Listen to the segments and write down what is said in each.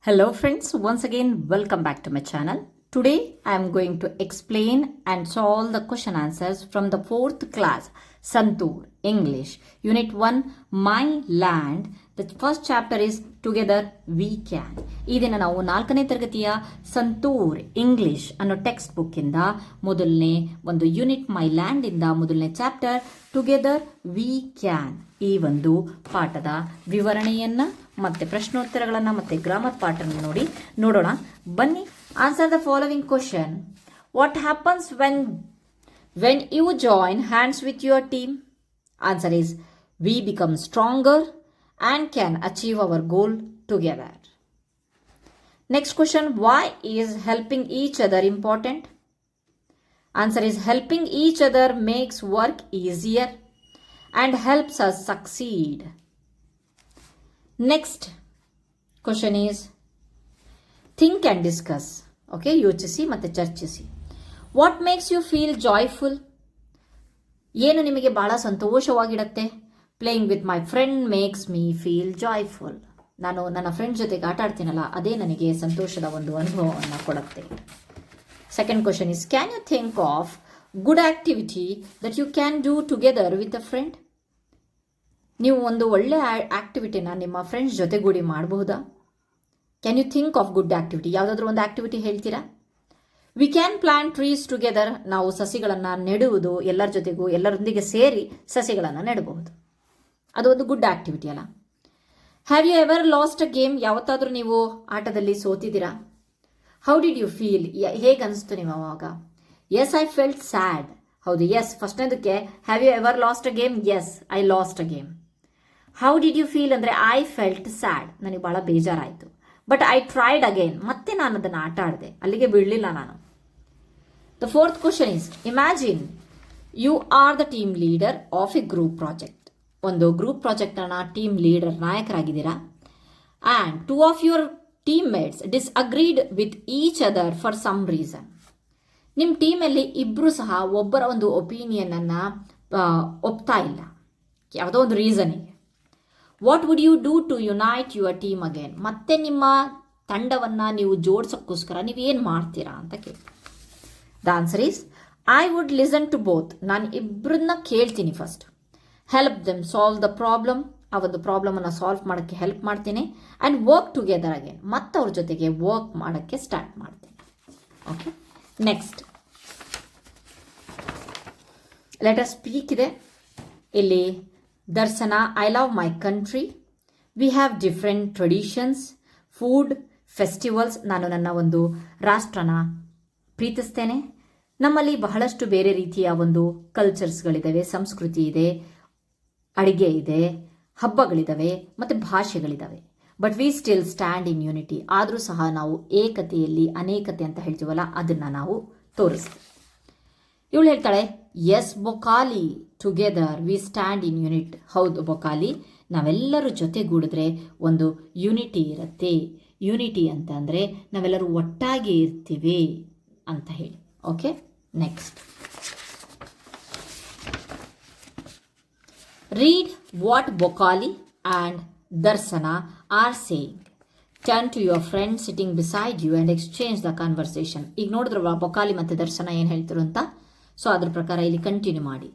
Hello friends, once again welcome back to my channel. Today I am going to explain and solve the question answers from the 4th class Santur English Unit 1 My Land. The first chapter is Together We Can. ಈ ದಿನ ನಾವು 4ನೇ ತರಗತಿಯ santoor English ಅನ್ನೋ text book ಇಂದ ಮೊದಲನೇ ಒಂದು unit ಮೈ land ಇಂದ ಮೊದಲನೇ ಚಾಪ್ಟರ್ ಟುಗೆದರ್ ವಿ ಕ್ಯಾನ್ ಈ ಒಂದು ಪಾಠದ ವಿವರಣೆಯನ್ನ ಮತ್ತೆ ಪ್ರಶ್ನೋತ್ತರಗಳನ್ನ ಮತ್ತೆ ಗ್ರಾಮರ್ ಪಾಠನ ನೋಡೋಣ ಬನ್ನಿ. Answer the following question. What happens when you join hands with your team? Answer is we become stronger and can achieve our goal together. Next question, why is helping each other important? Answer is helping each other makes work easier and helps us succeed. Next question is think and discuss. Okay, ಯೋಚಿಸಿ ಮತ್ತೆ ಚರ್ಚಿಸಿ. What makes you feel joyful? ಏನು ನಿಮಗೆ ಬಹಳ ಸಂತೋಷವಾಗಿಡುತ್ತೆ? Playing with my friend makes me feel joyful. ನಾನು ನನ್ನ friend ಜೊತೆಗೆ ಆಟ ಆಡ್ತೀನಲ್ಲ ಅದೇ ನನಗೆ ಸಂತೋಷದ ಒಂದು ಅನುಭವವನ್ನು ಕೊಡುತ್ತೆ. Second question is can you think of good activity that you can do together with a friend? ನೀವು ಒಂದು ಒಳ್ಳೆ ಆಕ್ಟಿವಿಟಿನ ನಿಮ್ಮ ಫ್ರೆಂಡ್ಸ್ ಜೊತೆಗೂಡಿ ಮಾಡಬಹುದಾ? Can you think of good activity? ಯಾವುದಾದ್ರೂ ಒಂದು ಆಕ್ಟಿವಿಟಿ ಹೇಳ್ತೀರಾ? We can plant trees together. ನಾವು ಸಸಿಗಳನ್ನು ನೆಡುವುದು ಎಲ್ಲರೊಂದಿಗೆ ಸೇರಿ ಸಸಿಗಳನ್ನು ನೆಡಬಹುದು. ಅದು ಒಂದು ಗುಡ್ ಆಕ್ಟಿವಿಟಿ ಅಲ್ಲ? Have you ever lost a game? ಯಾವತ್ತಾದರೂ ನೀವು ಆಟದಲ್ಲಿ ಸೋತಿದ್ದೀರಾ? How did you feel? ಹೇಗೆ ಅನಿಸ್ತು ನೀವು ಅವಾಗ? Yes I felt sad. ಹೌದು, ಎಸ್ ಫಸ್ಟ್ನೇದಕ್ಕೆ have you ever lost a game? Yes I lost a game. How did you feel ಅಂದರೆ ಐ ಫೆಲ್ಟ್ ಸ್ಯಾಡ್, ನನಗೆ ಭಾಳ ಬೇಜಾರಾಯಿತು. ಬಟ್ ಐ ಟ್ರೈಡ್ ಅಗೇನ್, ಮತ್ತೆ ನಾನು ಅದನ್ನು ಆಟ ಆಡಿದೆ, ಅಲ್ಲಿಗೆ ಬಿಡಲಿಲ್ಲ ನಾನು. The fourth question is imagine you are the team leader of a group project. ಒಂದು ಗ್ರೂಪ್ ಪ್ರಾಜೆಕ್ಟನ್ನು ಟೀಮ್ ಲೀಡರ್ ನಾಯಕರಾಗಿದ್ದೀರಾ. And two of your teammates disagreed with each other for some reason. ನಿಮ್ಮ ಟೀಮಲ್ಲಿ ಇಬ್ಬರು ಸಹ ಒಬ್ಬರ ಒಂದು ಒಪಿನಿಯನನ್ನು ಒಪ್ತಾ ಇಲ್ಲ, ಯಾವುದೋ ಒಂದು ರೀಸನಿಗೆ. What would you do to unite your team again? ಮತ್ತೆ ನಿಮ್ಮ ತಂಡವನ್ನು ನೀವು ಜೋಡಿಸೋಕ್ಕೋಸ್ಕರ ನೀವೇನು ಮಾಡ್ತೀರಾ ಅಂತ ಕೇಳಿ. The answer is I would listen to both. ನಾನು ಇಬ್ಬರನ್ನ ಕೇಳ್ತೀನಿ first. Help them solve the problem. ಆ ಒಂದು ಪ್ರಾಬ್ಲಮನ್ನು ಸಾಲ್ವ್ ಮಾಡೋಕ್ಕೆ ಹೆಲ್ಪ್ ಮಾಡ್ತೀನಿ. ಆ್ಯಂಡ್ ವರ್ಕ್ ಟುಗೆದರ್ ಅಗೇನ್, ಮತ್ತೆ ಅವ್ರ ಜೊತೆಗೆ ವರ್ಕ್ ಮಾಡೋಕ್ಕೆ ಸ್ಟಾರ್ಟ್ ಮಾಡ್ತೀನಿ. ಓಕೆ, ನೆಕ್ಸ್ಟ್ ಲೆಟರ್ ಸ್ಪೀಕ್ ಇದೆ ಇಲ್ಲಿ. ದರ್ಶನ, I love my country. We have different traditions, food, festivals. ನಾನು ನನ್ನ ಒಂದು ರಾಷ್ಟ್ರನ ಪ್ರೀತಿಸ್ತೇನೆ. ನಮ್ಮಲ್ಲಿ ಬಹಳಷ್ಟು ಬೇರೆ ರೀತಿಯ ಒಂದು ಕಲ್ಚರ್ಸ್ಗಳಿದ್ದಾವೆ, ಸಂಸ್ಕೃತಿ ಇದೆ, ಅಡಿಗೆ ಇದೆ, ಹಬ್ಬಗಳಿದ್ದಾವೆ ಮತ್ತು ಭಾಷೆಗಳಿದ್ದಾವೆ. But we still stand in unity. ಆದರೂ ಸಹ ನಾವು ಏಕತೆಯಲ್ಲಿ ಅನೇಕತೆ ಅಂತ ಹೇಳ್ತೀವಲ್ಲ ಅದನ್ನು ನಾವು ತೋರಿಸ್ತೀವಿ. ಇವಳು ಹೇಳ್ತಾಳೆ ಎಸ್ ಬೊಕಾಲಿ together we stand in unit. ಹೌದು ಬೊಕಾಲಿ, ನಾವೆಲ್ಲರೂ ಜೊತೆಗೂಡಿದ್ರೆ ಒಂದು ಯೂನಿಟಿ ಇರುತ್ತೆ. ಯೂನಿಟಿ ಅಂತ ಅಂದರೆ ನಾವೆಲ್ಲರೂ ಒಟ್ಟಾಗಿ ಇರ್ತೀವಿ ಅಂತ ಹೇಳಿ. Okay, next read what Bokali and Darshana are saying. Turn to your friend sitting beside you and exchange the conversation. ಈಗ ನೋಡಿದ್ರಲ್ವ ಬೊಕಾಲಿ ಮತ್ತು ದರ್ಶನ ಏನು ಹೇಳ್ತಿರು ಅಂತ. ಸೊ ಅದ್ರ ಪ್ರಕಾರ ಇಲ್ಲಿ ಕಂಟಿನ್ಯೂ ಮಾಡಿ.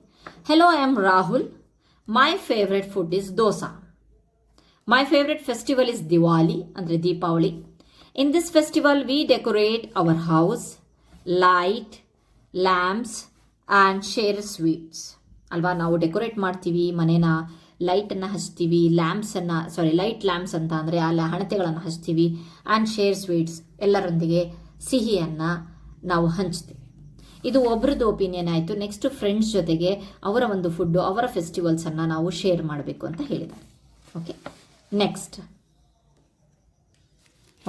Hello, I am Rahul. My favourite food is dosa. My favourite festival is Diwali, ಅಂದರೆ Deepavali. In this festival we decorate our house, light, lamps and share sweets. ಅಲ್ವಾ, ನಾವು ಡೆಕೋರೇಟ್ ಮಾಡ್ತೀವಿ ಮನೇನ, ಲೈಟನ್ನು ಹಚ್ತೀವಿ, ಲೈಟ್ ಲ್ಯಾಂಪ್ಸ್ ಅಂತ ಅಂದರೆ ಅಲ್ಲಿ ಹಣತೆಗಳನ್ನು ಹಚ್ತೀವಿ. ಆ್ಯಂಡ್ ಶೇರ್ ಸ್ವೀಟ್ಸ್, ಎಲ್ಲರೊಂದಿಗೆ ಸಿಹಿಯನ್ನು ನಾವು ಹಂಚ್ತೀವಿ. ಇದು ಒಬ್ರದ್ದು ಒಪಿನಿಯನ್ ಆಯಿತು. ನೆಕ್ಸ್ಟ್ ಫ್ರೆಂಡ್ಸ್ ಜೊತೆಗೆ ಅವರ ಒಂದು ಫುಡ್ಡು, ಅವರ ಫೆಸ್ಟಿವಲ್ಸನ್ನು ನಾವು ಶೇರ್ ಮಾಡಬೇಕು ಅಂತ ಹೇಳಿದ್ದಾರೆ. Okay, next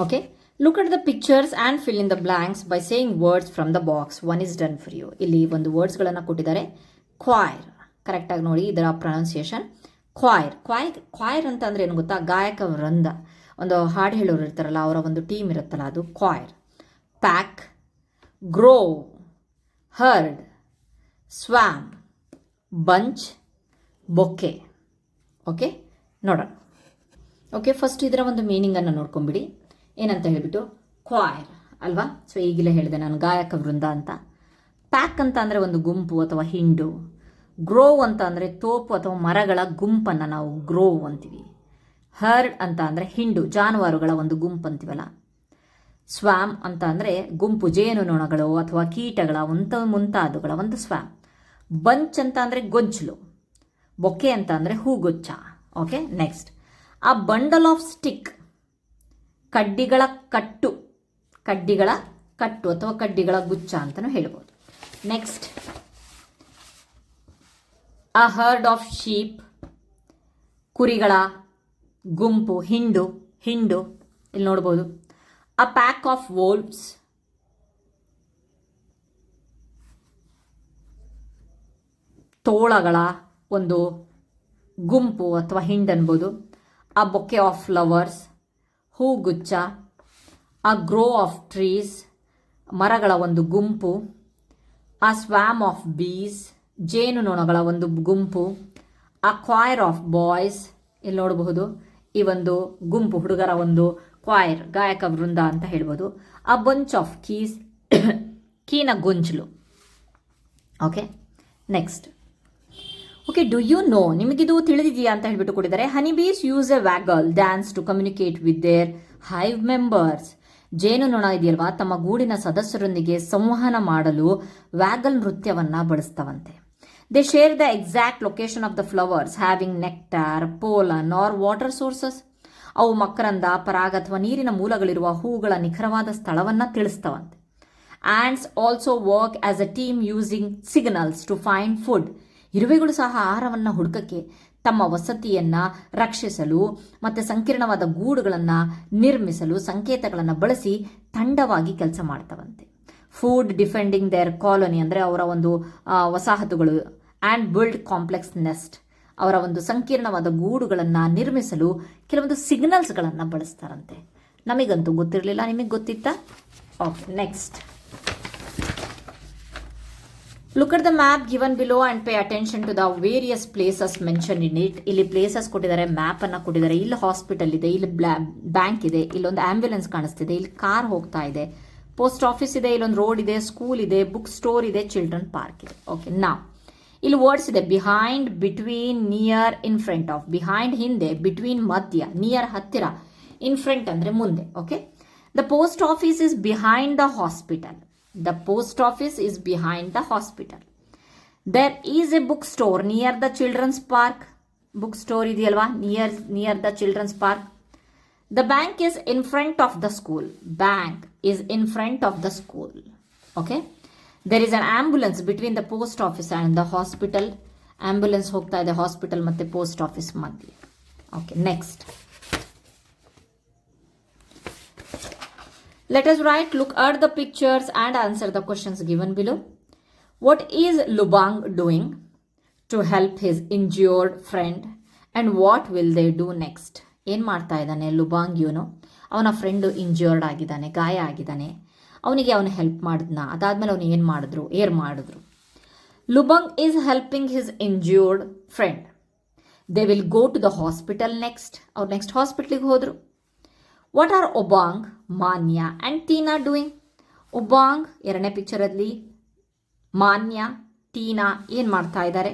okay, look at the pictures and fill in the blanks by saying words from the box. One is done for you. ಇಲ್ಲಿ ಒಂದು ವರ್ಡ್ಸ್ಗಳನ್ನು ಕೊಟ್ಟಿದ್ದಾರೆ. ಕ್ವಾಯರ್, ಕರೆಕ್ಟಾಗಿ ನೋಡಿ ಇದರ ಪ್ರೊನೌನ್ಸಿಯೇಷನ್. ಕ್ವಾಯರ್ ಅಂತ ಅಂದರೆ ಏನು ಗೊತ್ತಾ? ಗಾಯಕ ವೃಂದ, ಒಂದು ಹಾಡು ಹೇಳೋರು ಇರ್ತಾರಲ್ಲ ಅವರ ಒಂದು ಟೀಮ್ ಇರುತ್ತಲ್ಲ ಅದು choir. Pack, grove, herd, swarm, bunch, bouquet. Okay, ನೋಡೋಣ. ಓಕೆ, ಫಸ್ಟ್ ಇದರ ಒಂದು ಮೀನಿಂಗನ್ನು ನೋಡ್ಕೊಂಬಿಡಿ. ಏನಂತ ಹೇಳಿಬಿಟ್ಟು ಕ್ವಾಯರ್ ಅಲ್ವಾ. ಸೊ ಈಗಲೇ ಹೇಳಿದೆ ನಾನು ಗಾಯಕ ವೃಂದ ಅಂತ. ಪ್ಯಾಕ್ ಅಂತ ಅಂದರೆ ಒಂದು ಗುಂಪು ಅಥವಾ ಹಿಂಡು. ಗ್ರೋವ್ ಅಂತ ಅಂದರೆ ತೋಪು ಅಥವಾ ಮರಗಳ ಗುಂಪನ್ನು ನಾವು ಗ್ರೋವ್ ಅಂತೀವಿ. ಹರ್ಡ್ ಅಂತ ಅಂದರೆ ಹಿಂಡು, ಜಾನುವಾರುಗಳ ಒಂದು ಗುಂಪು ಅಂತೀವಲ್ಲ. ಸ್ವಾಮ್ ಅಂತ ಅಂದರೆ ಗುಂಪು, ಜೇನುನೊಣಗಳು ಅಥವಾ ಕೀಟಗಳ ಮುಂತಾದವುಗಳ ಒಂದು ಸ್ವಾಮ್. ಬಂಚ್ ಅಂತ ಅಂದರೆ ಗೊಂಚಲು. ಬೊಕ್ಕೆ ಅಂತ ಅಂದರೆ ಹೂಗುಚ್ಛ. ಓಕೆ, ನೆಕ್ಸ್ಟ್ ಆ ಬಂಡಲ್ ಆಫ್ ಸ್ಟಿಕ್, ಕಡ್ಡಿಗಳ ಕಟ್ಟು ಅಥವಾ ಕಡ್ಡಿಗಳ ಗುಚ್ಛ ಅಂತಲೂ ಹೇಳ್ಬೋದು. Next a heard of sheep, ಕುರಿಗಳ ಗುಂಪು, ಹಿಂಡು ಇಲ್ಲಿ ನೋಡ್ಬೋದು. ಅ ಪ್ಯಾಕ್ ಆಫ್ ವೋಲ್ವ್ಸ್, ತೋಳಗಳ ಒಂದು ಗುಂಪು ಅಥವಾ ಹಿಂಡು ಅನ್ಬೋದು. ಅ ಬೊಕ್ಕೆ ಆಫ್ ಫ್ಲವರ್ಸ್, ಹೂಗುಚ್ಛ. ಅ ಗ್ರೋ ಆಫ್ ಟ್ರೀಸ್, ಮರಗಳ ಒಂದು ಗುಂಪು. ಅ ಸ್ವಾಮ್ ಆಫ್ ಬೀಸ್, ಜೇನುನೊಣಗಳ ಒಂದು ಗುಂಪು. ಅ ಕ್ವಾಯರ್ ಆಫ್ ಬಾಯ್ಸ್, ಇಲ್ಲಿ ನೋಡಬಹುದು ಈ ಒಂದು ಗುಂಪು, ಹುಡುಗರ ಒಂದು ಕ್ವಾಯರ್, ಗಾಯಕ ವೃಂದ ಅಂತ ಹೇಳ್ಬೋದು. ಅ ಬಂಚ್ ಆಫ್ ಕೀಸ್, ಕೀನ ಗೊಂಚಲು. Okay, next okay, do you know, ನಿಮಗಿದು ತಿಳಿದಿದೆಯಾ ಅಂತ ಹೇಳ್ಬಿಟ್ಟು ಕೊಟ್ಟಿದ್ದಾರೆ. Honey bees use a waggle dance to communicate with their hive members. ಜೇನುನೊಣ ಇದೆಯಲ್ವಾ, ತಮ್ಮ ಗೂಡಿನ ಸದಸ್ಯರೊಂದಿಗೆ ಸಂವಹನ ಮಾಡಲು ವ್ಯಾಗಲ್ ನೃತ್ಯವನ್ನ ಬಳಸ್ತವಂತೆ. They share the exact location of the flowers having nectar, pollen or water sources. ಅವು ಮಕರಂದ, ಪರಾಗ ಅಥವಾ ನೀರಿನ ಮೂಲಗಳಿರುವ ಹೂಗಳ ನಿಖರವಾದ ಸ್ಥಳವನ್ನ ತಿಳಿಸ್ತವಂತೆ. Ants also work as a team using signals to find food. ಇರುವೆಗಳು ಸಹ ಆಹಾರವನ್ನು ಹುಡುಕಕ್ಕೆ, ತಮ್ಮ ವಸತಿಯನ್ನ ರಕ್ಷಿಸಲು ಮತ್ತು ಸಂಕೀರ್ಣವಾದ ಗೂಡುಗಳನ್ನು ನಿರ್ಮಿಸಲು ಸಂಕೇತಗಳನ್ನು ಬಳಸಿ ತಂಡವಾಗಿ ಕೆಲಸ ಮಾಡ್ತವಂತೆ. ಫುಡ್ ಡಿಫೆಂಡಿಂಗ್ ದೇರ್ ಕಾಲೋನಿ ಅಂದರೆ ಅವರ ಒಂದು ವಸಾಹತುಗಳು. ಆ್ಯಂಡ್ ಬಿಲ್ಡ್ ಕಾಂಪ್ಲೆಕ್ಸ್ ನೆಸ್ಟ್, ಅವರ ಒಂದು ಸಂಕೀರ್ಣವಾದ ಗೂಡುಗಳನ್ನು ನಿರ್ಮಿಸಲು ಕೆಲವೊಂದು ಸಿಗ್ನಲ್ಸ್ಗಳನ್ನು ಬಳಸ್ತಾರಂತೆ. ನಮಗಂತೂ ಗೊತ್ತಿರಲಿಲ್ಲ, ನಿಮಗೆ ಗೊತ್ತಿತ್ತಾ? Okay, next look at the map given below and pay attention to the various places mentioned in it. ಇಲ್ಲಿ ಪ್ಲೇಸಸ್ ಕೊಟ್ಟಿದ್ದಾರೆ, ಮ್ಯಾಪ್ ಅನ್ನ ಕೊಟ್ಟಿದ್ದಾರೆ. ಇಲ್ಲಿ ಹಾಸ್ಪಿಟಲ್ ಇದೆ, ಇಲ್ಲಿ ಬ್ಯಾಂಕ್ ಇದೆ, ಇಲ್ಲೊಂದು ಆಂಬ್ಯುಲೆನ್ಸ್ ಕಾಣಿಸ್ತಿದೆ, ಇಲ್ಲಿ ಕಾರ್ ಹೋಗ್ತಾ ಇದೆ, ಪೋಸ್ಟ್ ಆಫೀಸ್ ಇದೆ, ಇಲ್ಲೊಂದು ರೋಡ್ ಇದೆ, ಸ್ಕೂಲ್ ಇದೆ, ಬುಕ್ ಸ್ಟೋರ್ ಇದೆ, ಚಿಲ್ಡ್ರನ್ ಪಾರ್ಕ್ ಇದೆ. ಓಕೆ, ನಾವು ಇಲ್ಲಿ ವರ್ಡ್ಸ್ ಇದೆ. Behind, between, near, in front of. Behind ಹಿಂದೆ, ಬಿಟ್ವೀನ್ ಮಧ್ಯ, ನಿಯರ್ ಹತ್ತಿರ, ಇನ್ ಫ್ರಂಟ್ ಅಂದ್ರೆ ಮುಂದೆ. Okay, the post office is behind the hospital. The post office is behind the hospital. There is a bookstore near the children's park. Bookstore idiyalva, near the children's park. The bank is in front of the school. Bank is in front of the school. Okay. There is an ambulance between the post office and the hospital. Ambulance hogta ide hospital matte post office madhye. Okay, next. Let us write, look at the pictures and answer the questions given below. What is Lubang doing to help his injured friend and what will they do next? ಏನು ಮಾಡ್ತಾ ಇದ್ದಾನೆ ಲುಬಾಂಗ್? ಇವನು ಅವನ friend ಇಂಜ್ಯೂರ್ಡ್ ಆಗಿದ್ದಾನೆ, ಗಾಯ ಆಗಿದ್ದಾನೆ, ಅವನಿಗೆ ಅವನು ಹೆಲ್ಪ್ ಮಾಡಿದ್ನ. ಅದಾದ್ಮೇಲೆ ಅವನು ಏನು ಮಾಡಿದ್ರು? Lubang is helping his injured friend. They will go to the hospital next. ಅವ್ರು ನೆಕ್ಸ್ಟ್ ಹಾಸ್ಪಿಟ್ಲಿಗೆ ಹೋದರು. What are ಒಬಾಂಗ್, Manya and Tina doing? ಒಬಾಂಗ್ ಎರಡನೇ ಪಿಕ್ಚರಲ್ಲಿ, ಮಾನ್ಯ, ಟೀನಾ ಏನು ಮಾಡ್ತಾ ಇದ್ದಾರೆ?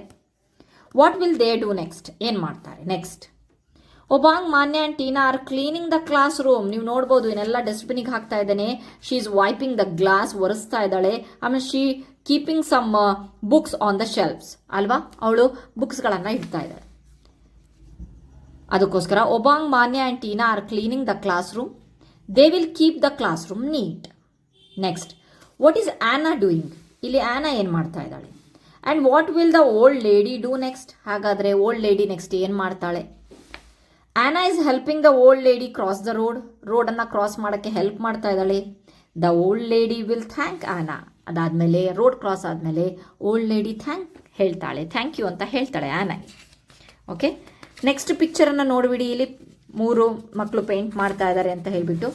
What will they do next? ಏನು ಮಾಡ್ತಾರೆ next? Obang, Manya and Tina are cleaning the classroom. ನೀವು ನೋಡ್ಬೋದು ಇನ್ನೆಲ್ಲ ಡಸ್ಟ್ಬಿನಿಗೆ ಹಾಕ್ತಾ ಇದ್ದಾನೆ. She is wiping the glass, ಒರೆಸ್ತಾ ಇದ್ದಾಳೆ. ಆಮೇಲೆ she keeping some books on the shelves ಅಲ್ವಾ, ಅವಳು ಬುಕ್ಸ್ಗಳನ್ನು ಇಡ್ತಾ ಇದ್ದಾಳೆ. ಅದಕ್ಕೋಸ್ಕರ Obang, Manya and Tina are cleaning the classroom. They will keep the classroom neat. Next, what is Anna doing? ಇಲ್ಲಿ ಆನಾ ಏನು ಮಾಡ್ತಾ ಇದ್ದಾಳೆ? And what will the old lady do next? ಹಾಗಾದರೆ ಓಲ್ಡ್ ಲೇಡಿ ನೆಕ್ಸ್ಟ್ ಏನು ಮಾಡ್ತಾಳೆ? Anna is helping the old lady cross the road. ರೋಡನ್ನು cross ಮಾಡೋಕ್ಕೆ help ಮಾಡ್ತಾ ಇದ್ದಾಳೆ. The old lady will thank Anna. ಅದಾದಮೇಲೆ ರೋಡ್ ಕ್ರಾಸ್ ಆದಮೇಲೆ ಓಲ್ಡ್ ಲೇಡಿ ಥ್ಯಾಂಕ್ ಯು ಅಂತ ಹೇಳ್ತಾಳೆ ಆನಾಗೆ. Okay, next ಪಿಕ್ಚರನ್ನು ನೋಡಿಬಿಡಿ. ಇಲ್ಲಿ 3 ಮಕ್ಕಳು ಪೇಂಟ್ ಮಾಡ್ತಾ ಇದ್ದಾರೆ ಅಂತ ಹೇಳಿಬಿಟ್ಟು.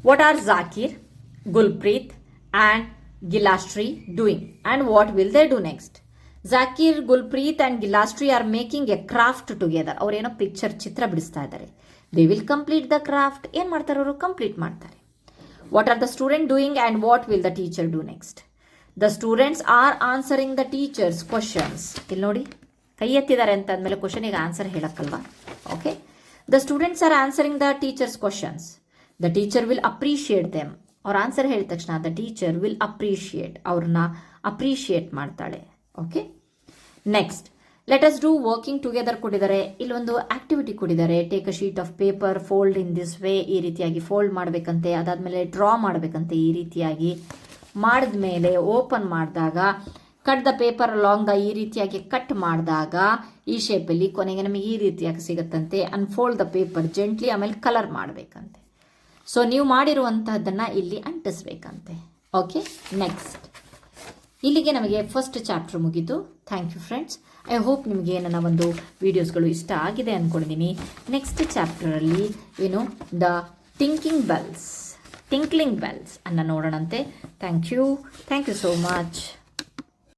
What are Zakir, Gulpreet and Gilashri doing and what will they do next? Zakir, Gulpreet and Gilashri are making a craft together. ಅವರೇನೋ ಚಿತ್ರ ಬಿಡಿಸ್ತಾ ಇದ್ದಾರೆ. They will complete the craft. ಏನು ಮಾಡ್ತಾರೆ ಅವರು? ಕಂಪ್ಲೀಟ್ ಮಾಡ್ತಾರೆ. What are the student doing and what will the teacher do next? The students are answering the teachers questions. ಇಲ್ಲಿ ನೋಡಿ, ಕೈ ಎತ್ತಿದ್ದಾರೆ ಅಂತ ಅಂದಮೇಲೆ ಕ್ವಶನಿಗೆ ಆನ್ಸರ್ ಹೇಳಕ್ಕಲ್ವಾ? Okay, the students are answering the teachers questions. The teacher will appreciate them. ಅವ್ರ answer ಹೇಳಿದ ತಕ್ಷಣ ದ ಟೀಚರ್ ವಿಲ್ ಅಪ್ರಿಷಿಯೇಟ್, ಅವ್ರನ್ನ ಅಪ್ರಿಷಿಯೇಟ್ ಮಾಡ್ತಾಳೆ. Okay, next let us do working together ಕೊಟ್ಟಿದ್ದಾರೆ. ಇಲ್ಲೊಂದು ಆಕ್ಟಿವಿಟಿ ಕೊಟ್ಟಿದ್ದಾರೆ. Take a sheet of paper, fold in this way, ಈ ರೀತಿಯಾಗಿ ಫೋಲ್ಡ್ ಮಾಡಬೇಕಂತೆ. ಅದಾದಮೇಲೆ ಡ್ರಾ ಮಾಡಬೇಕಂತೆ. ಈ ರೀತಿಯಾಗಿ ಮಾಡಿದ ಮೇಲೆ ಓಪನ್ ಮಾಡಿದಾಗ cut the paper along the, ಈ ರೀತಿಯಾಗಿ ಕಟ್ ಮಾಡಿದಾಗ ಈ ಶೇಪಲ್ಲಿ ಕೊನೆಗೆ ನಮಗೆ ಈ ರೀತಿಯಾಗಿ ಸಿಗುತ್ತಂತೆ. ಅನ್ಫೋಲ್ಡ್ ದ ಪೇಪರ್ ಜೆಂಟ್ಲಿ, ಆಮೇಲೆ ಕಲರ್ ಮಾಡಬೇಕಂತೆ. ಸೊ ನೀವು ಮಾಡಿರುವಂತಹದ್ದನ್ನು ಇಲ್ಲಿ ಅಂಟಿಸ್ಬೇಕಂತೆ. ಓಕೆ, ನೆಕ್ಸ್ಟ್ ಇಲ್ಲಿಗೆ ನಮಗೆ ಫಸ್ಟ್ ಚಾಪ್ಟರ್ ಮುಗೀತು. Thank you friends. I hope ನಿಮಗೆ ನನ್ನ ಒಂದು ವಿಡಿಯೋಸ್ಗಳು ಇಷ್ಟ ಆಗಿದೆ ಅಂದ್ಕೊಂಡಿದ್ದೀನಿ. ನೆಕ್ಸ್ಟ್ ಚಾಪ್ಟರಲ್ಲಿ ಏನು ದ ಟಿಂಕ್ಲಿಂಗ್ ಬೆಲ್ಸ್ ಅನ್ನು ನೋಡೋಣಂತೆ. Thank you so much.